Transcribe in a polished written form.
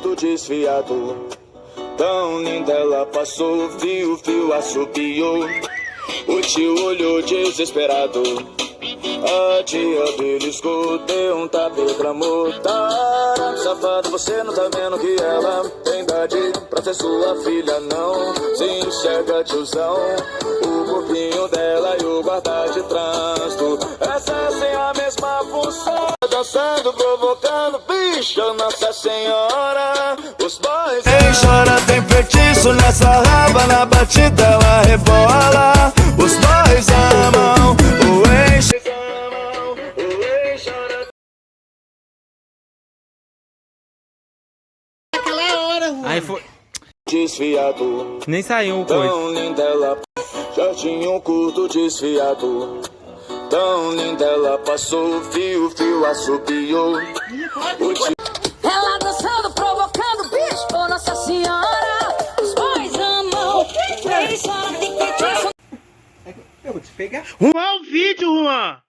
curto desfiado. Tão linda ela passou, fio, assobiou. O tio olhou desesperado. A tia beliscou, deu um tapa e reclamou. Tarado, safado, você não tá vendo que ela tem idade pra ser sua filha, não. Se enxerga, tiozão, o corpinho dela e o guarda de trânsito. Essa sem a mesma função. Dançando, provocando, bicho, Nossa Senhora. Os boys... Quem chora tem feitiço nessa raba, na batida ela rebola. Os boys amam, o ex... Aí foi. Desfiado. Nem saiu o coisa. Tão linda ela, jardim curto desfiado. Tão linda ela passou, fio, assobiou. Ela dançando, provocando, bicho, oh Nossa Senhora. Os boys amam, eles choram, tem que Eu vou te pegar. Juan, o vídeo, Juan!